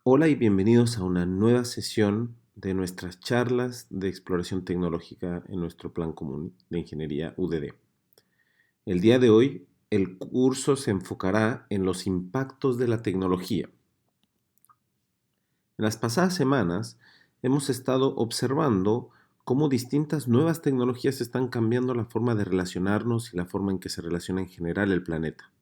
Hola y bienvenidos a una nueva sesión de nuestras charlas de exploración tecnológica en nuestro plan común de ingeniería UDD. El día de hoy, el curso se enfocará en los impactos de la tecnología. En las pasadas semanas hemos estado observando cómo distintas nuevas tecnologías están cambiando la forma de relacionarnos y la forma en que se relaciona en general el planeta.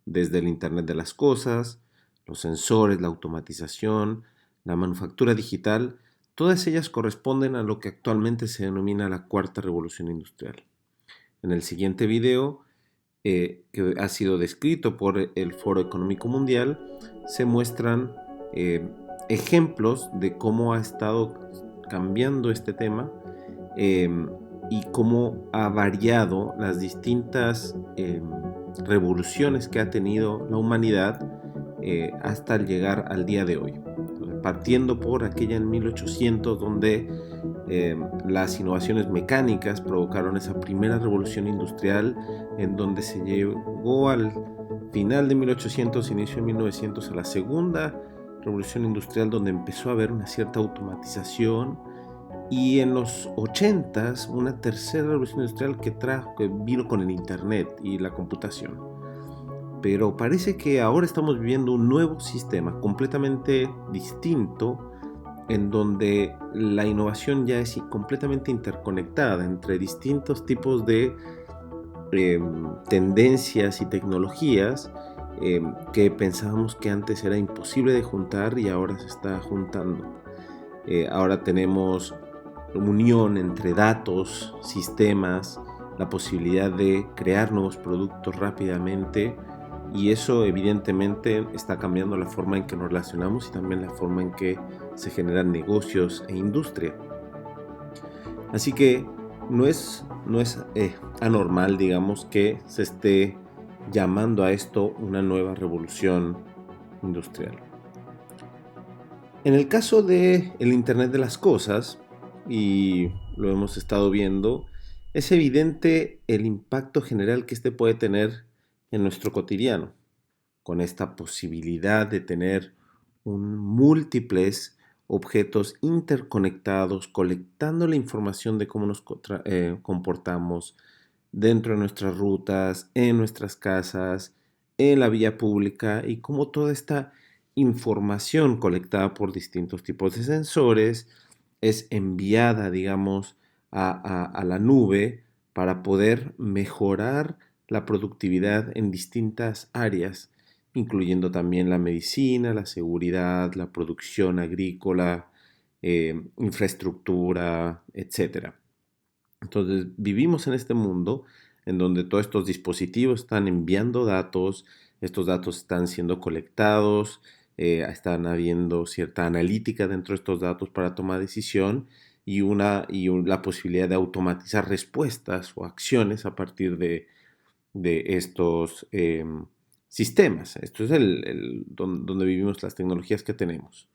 Desde el Internet de las Cosas, los sensores, la automatización, la manufactura digital, todas ellas corresponden a lo que actualmente se denomina la cuarta revolución industrial. En el siguiente video, que ha sido descrito por el Foro Económico Mundial, se muestran eh, ejemplos de cómo ha estado cambiando este tema eh, y cómo ha variado las distintas revoluciones que ha tenido la humanidad hasta llegar al día de hoy. Entonces, partiendo por aquella en 1800 donde las innovaciones mecánicas provocaron esa primera revolución industrial en donde se llegó al final de 1800, inicio de 1900 a la segunda revolución industrial donde empezó a haber una cierta automatización y en los 80s una tercera revolución industrial que vino con el internet y la computación. Pero parece que ahora estamos viviendo un nuevo sistema completamente distinto en donde la innovación ya es completamente interconectada entre distintos tipos de tendencias y tecnologías que pensábamos que antes era imposible de juntar y ahora se está juntando. Ahora tenemos unión entre datos, sistemas, la posibilidad de crear nuevos productos rápidamente y eso evidentemente está cambiando la forma en que nos relacionamos y también la forma en que se generan negocios e industria. Así que no es anormal, digamos, que se esté llamando a esto una nueva revolución industrial. En el caso de el Internet de las Cosas, y lo hemos estado viendo, es evidente el impacto general que este puede tener en nuestro cotidiano, con esta posibilidad de tener múltiples objetos interconectados, colectando la información de cómo nos comportamos dentro de nuestras rutas, en nuestras casas, en la vía pública y cómo toda esta información colectada por distintos tipos de sensores es enviada, digamos, a la nube para poder mejorar la productividad en distintas áreas, incluyendo también la medicina, la seguridad, la producción agrícola, infraestructura, etcétera. Entonces vivimos en este mundo en donde todos estos dispositivos están enviando datos, estos datos están siendo colectados, están habiendo cierta analítica dentro de estos datos para tomar decisión la posibilidad de automatizar respuestas o acciones a partir de estos sistemas. Esto es donde vivimos las tecnologías que tenemos.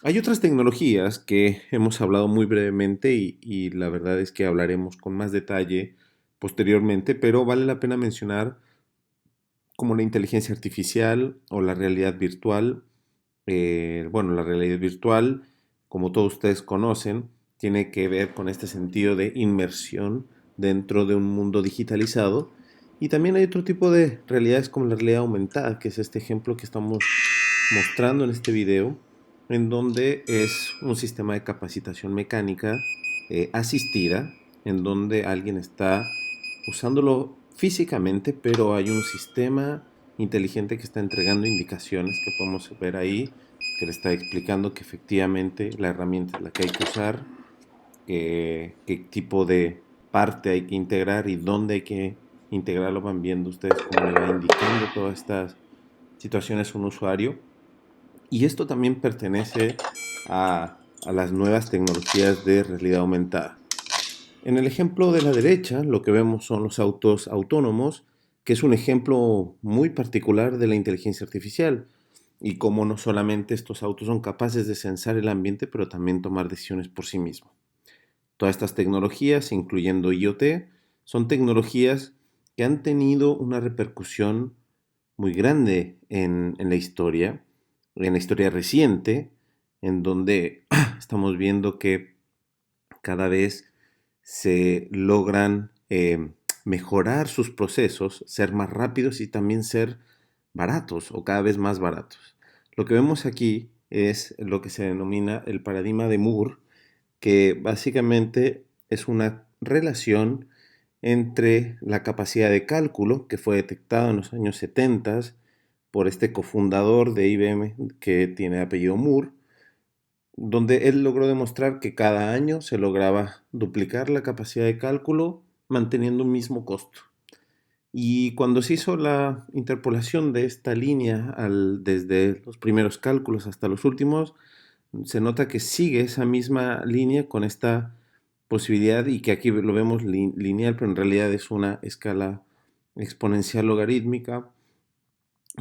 Hay otras tecnologías que hemos hablado muy brevemente y la verdad es que hablaremos con más detalle posteriormente, pero vale la pena mencionar como la inteligencia artificial o la realidad virtual. Bueno, la realidad virtual, como todos ustedes conocen, tiene que ver con este sentido de inmersión dentro de un mundo digitalizado. Y también hay otro tipo de realidades como la realidad aumentada, que es este ejemplo que estamos mostrando en este video, en donde es un sistema de capacitación mecánica asistida, en donde alguien está usándolo físicamente, pero hay un sistema inteligente que está entregando indicaciones que podemos ver ahí, que le está explicando que efectivamente la herramienta es la que hay que usar, qué tipo de parte hay que integrar y dónde hay que integrarlo. Van viendo ustedes cómo le va indicando todas estas situaciones a un usuario. Y esto también pertenece a las nuevas tecnologías de realidad aumentada. En el ejemplo de la derecha, lo que vemos son los autos autónomos, que es un ejemplo muy particular de la inteligencia artificial y cómo no solamente estos autos son capaces de sensar el ambiente, pero también tomar decisiones por sí mismos. Todas estas tecnologías, incluyendo IoT, son tecnologías que han tenido una repercusión muy grande en la historia en la historia reciente, en donde estamos viendo que cada vez se logran mejorar sus procesos, ser más rápidos y también ser baratos o cada vez más baratos. Lo que vemos aquí es lo que se denomina el paradigma de Moore, que básicamente es una relación entre la capacidad de cálculo que fue detectado en los años 70 por este cofundador de IBM que tiene apellido Moore, donde él logró demostrar que cada año se lograba duplicar la capacidad de cálculo manteniendo un mismo costo. Y cuando se hizo la interpolación de esta línea desde los primeros cálculos hasta los últimos, se nota que sigue esa misma línea con esta posibilidad y que aquí lo vemos lineal, pero en realidad es una escala exponencial logarítmica.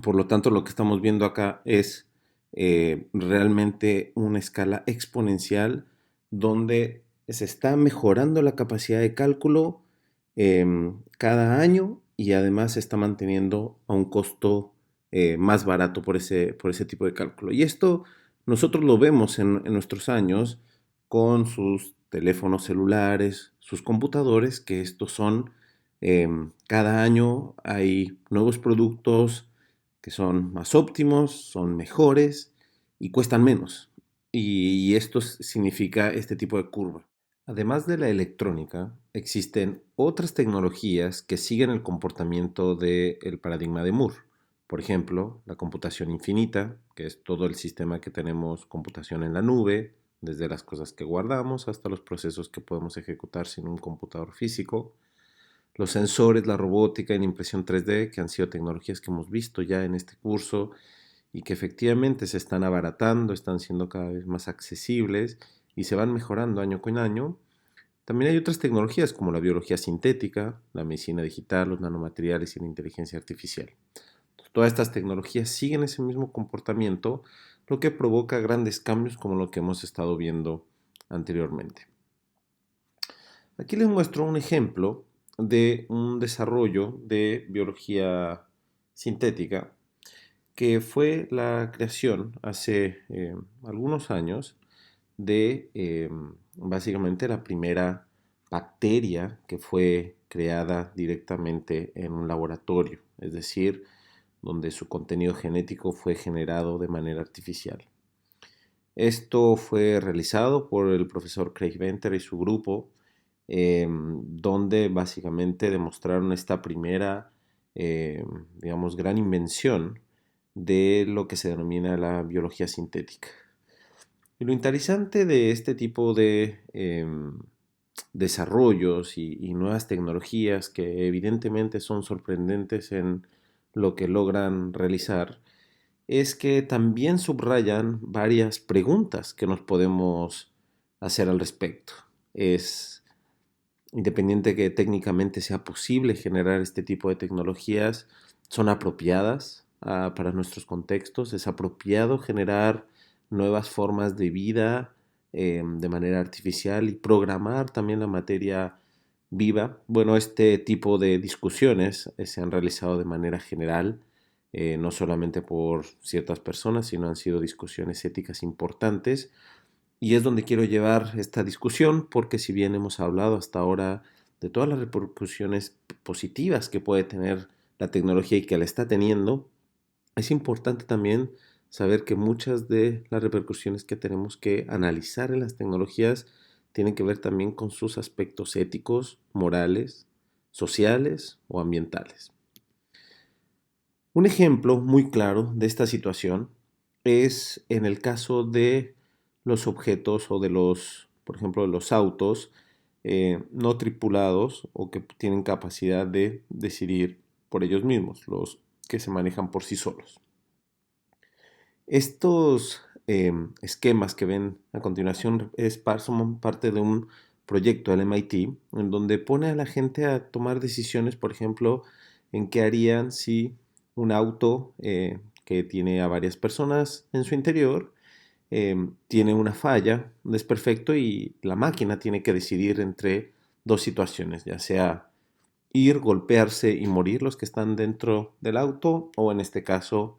Por lo tanto, lo que estamos viendo acá es realmente una escala exponencial donde se está mejorando la capacidad de cálculo cada año y además se está manteniendo a un costo más barato por ese tipo de cálculo. Y esto nosotros lo vemos en nuestros años con sus teléfonos celulares, sus computadores, que estos son, cada año hay nuevos productos que son más óptimos, son mejores y cuestan menos. Y esto significa este tipo de curva. Además de la electrónica, existen otras tecnologías que siguen el comportamiento del paradigma de Moore. Por ejemplo, la computación infinita, que es todo el sistema que tenemos computación en la nube, desde las cosas que guardamos hasta los procesos que podemos ejecutar sin un computador físico. Los sensores, la robótica y la impresión 3D, que han sido tecnologías que hemos visto ya en este curso y que efectivamente se están abaratando, están siendo cada vez más accesibles y se van mejorando año con año. También hay otras tecnologías como la biología sintética, la medicina digital, los nanomateriales y la inteligencia artificial. Todas estas tecnologías siguen ese mismo comportamiento, lo que provoca grandes cambios como lo que hemos estado viendo anteriormente. Aquí les muestro un ejemplo de un desarrollo de biología sintética que fue la creación hace algunos años de básicamente la primera bacteria que fue creada directamente en un laboratorio, es decir, donde su contenido genético fue generado de manera artificial. Esto fue realizado por el profesor Craig Venter y su grupo, donde básicamente demostraron esta primera, digamos, gran invención de lo que se denomina la biología sintética. Y lo interesante de este tipo de desarrollos y nuevas tecnologías que evidentemente son sorprendentes en lo que logran realizar es que también subrayan varias preguntas que nos podemos hacer al respecto. Es independiente que técnicamente sea posible generar este tipo de tecnologías, son apropiadas para nuestros contextos, es apropiado generar nuevas formas de vida de manera artificial y programar también la materia viva. Bueno, este tipo de discusiones se han realizado de manera general, no solamente por ciertas personas, sino han sido discusiones éticas importantes. Y es donde quiero llevar esta discusión, porque si bien hemos hablado hasta ahora de todas las repercusiones positivas que puede tener la tecnología y que la está teniendo, es importante también saber que muchas de las repercusiones que tenemos que analizar en las tecnologías tienen que ver también con sus aspectos éticos, morales, sociales o ambientales. Un ejemplo muy claro de esta situación es en el caso de los objetos o de los, por ejemplo, de los autos no tripulados o que tienen capacidad de decidir por ellos mismos, los que se manejan por sí solos. Estos esquemas que ven a continuación son parte de un proyecto del MIT en donde pone a la gente a tomar decisiones, por ejemplo, en qué harían si un auto que tiene a varias personas en su interior tiene una falla, un desperfecto y la máquina tiene que decidir entre dos situaciones, ya sea ir, golpearse y morir los que están dentro del auto o en este caso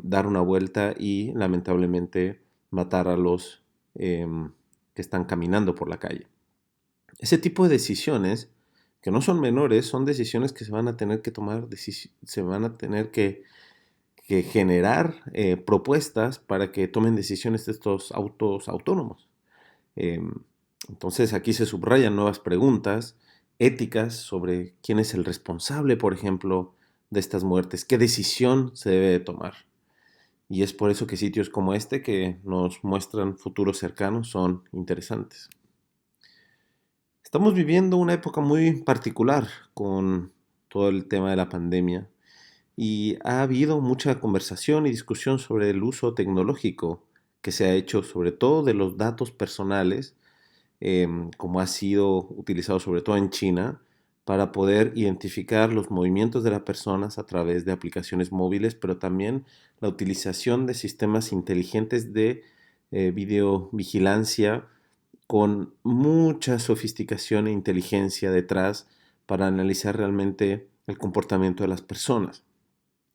dar una vuelta y lamentablemente matar a los que están caminando por la calle. Ese tipo de decisiones, que no son menores, son decisiones que se van a tener que tomar, se van a tener que generar propuestas para que tomen decisiones de estos autos autónomos. Em, entonces aquí se subrayan nuevas preguntas éticas sobre quién es el responsable, por ejemplo, de estas muertes, qué decisión se debe de tomar. Y es por eso que sitios como este, que nos muestran futuros cercanos, son interesantes. Estamos viviendo una época muy particular con todo el tema de la pandemia y ha habido mucha conversación y discusión sobre el uso tecnológico que se ha hecho, sobre todo de los datos personales, como ha sido utilizado sobre todo en China, para poder identificar los movimientos de las personas a través de aplicaciones móviles, pero también la utilización de sistemas inteligentes de videovigilancia con mucha sofisticación e inteligencia detrás para analizar realmente el comportamiento de las personas.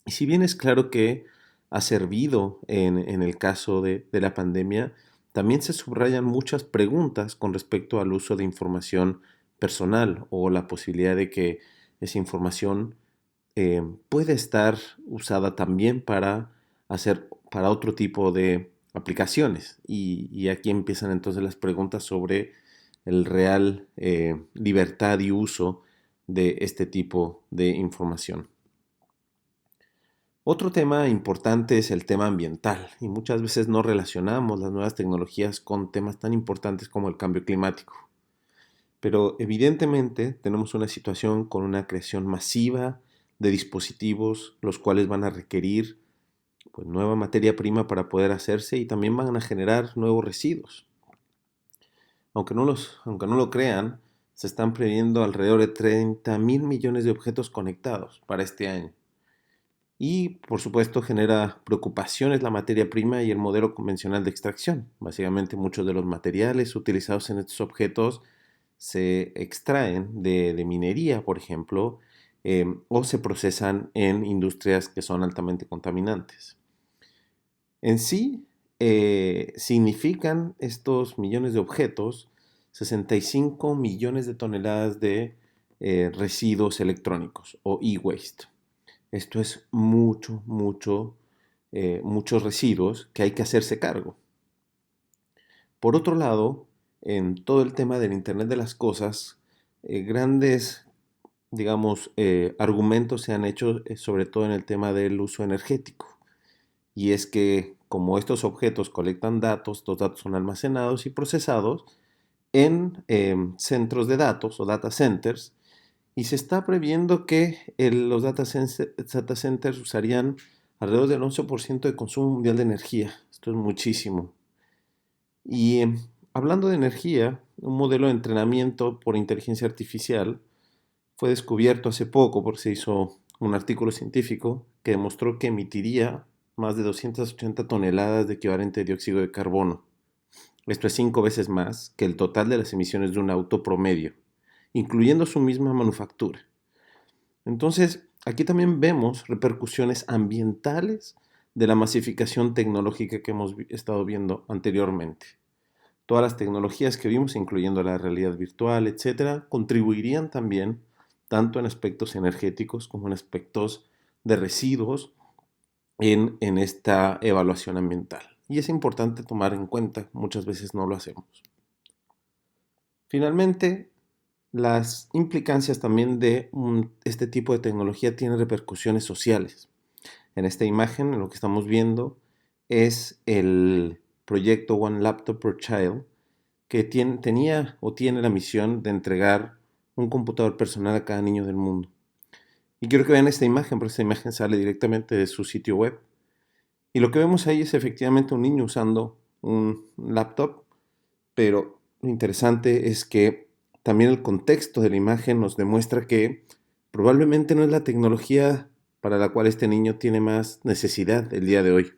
Y si bien es claro que ha servido en el caso de la pandemia, también se subrayan muchas preguntas con respecto al uso de información personal o la posibilidad de que esa información puede estar usada también para otro tipo de aplicaciones. Y aquí empiezan entonces las preguntas sobre el real libertad y uso de este tipo de información. Otro tema importante es el tema ambiental y muchas veces no relacionamos las nuevas tecnologías con temas tan importantes como el cambio climático. Pero evidentemente tenemos una situación con una creación masiva de dispositivos, los cuales van a requerir pues, nueva materia prima para poder hacerse y también van a generar nuevos residuos. Aunque no lo crean, se están previendo alrededor de 30.000 millones de objetos conectados para este año. Y por supuesto genera preocupaciones la materia prima y el modelo convencional de extracción. Básicamente muchos de los materiales utilizados en estos objetos se extraen de minería, por ejemplo, o se procesan en industrias que son altamente contaminantes. En sí, significan estos millones de objetos 65 millones de toneladas de residuos electrónicos o e-waste. Esto es muchos residuos que hay que hacerse cargo. Por otro lado, en todo el tema del Internet de las Cosas, grandes, digamos, argumentos se han hecho sobre todo en el tema del uso energético. Y es que como estos objetos colectan datos, los datos son almacenados y procesados en centros de datos o data centers, y se está previendo que los data centers usarían alrededor del 11% de consumo mundial de energía. Esto es muchísimo. Y hablando de energía, un modelo de entrenamiento por inteligencia artificial fue descubierto hace poco porque se hizo un artículo científico que demostró que emitiría más de 280 toneladas de equivalente de dióxido de carbono. Esto es 5 veces más que el total de las emisiones de un auto promedio, incluyendo su misma manufactura. Entonces, aquí también vemos repercusiones ambientales de la masificación tecnológica que hemos estado viendo anteriormente. Todas las tecnologías que vimos, incluyendo la realidad virtual, etcétera, contribuirían también tanto en aspectos energéticos como en aspectos de residuos en esta evaluación ambiental. Y es importante tomar en cuenta, muchas veces no lo hacemos. Finalmente, las implicancias también de este tipo de tecnología tienen repercusiones sociales. En esta imagen, lo que estamos viendo es el proyecto One Laptop per Child, que tenía o tiene la misión de entregar un computador personal a cada niño del mundo. Y quiero que vean esta imagen, porque esta imagen sale directamente de su sitio web. Y lo que vemos ahí es efectivamente un niño usando un laptop, pero lo interesante es que también el contexto de la imagen nos demuestra que probablemente no es la tecnología para la cual este niño tiene más necesidad el día de hoy.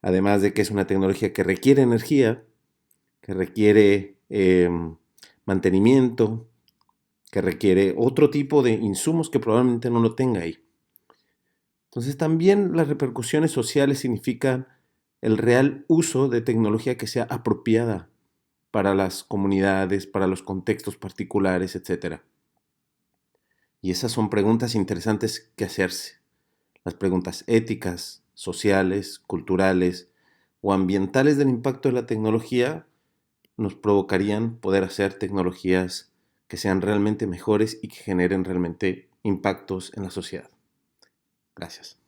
Además de que es una tecnología que requiere energía, que requiere mantenimiento, que requiere otro tipo de insumos que probablemente no lo tenga ahí. Entonces también las repercusiones sociales significan el real uso de tecnología que sea apropiada para las comunidades, para los contextos particulares, etcétera. Y esas son preguntas interesantes que hacerse. Las preguntas éticas, sociales, culturales o ambientales del impacto de la tecnología nos provocarían poder hacer tecnologías que sean realmente mejores y que generen realmente impactos en la sociedad. Gracias.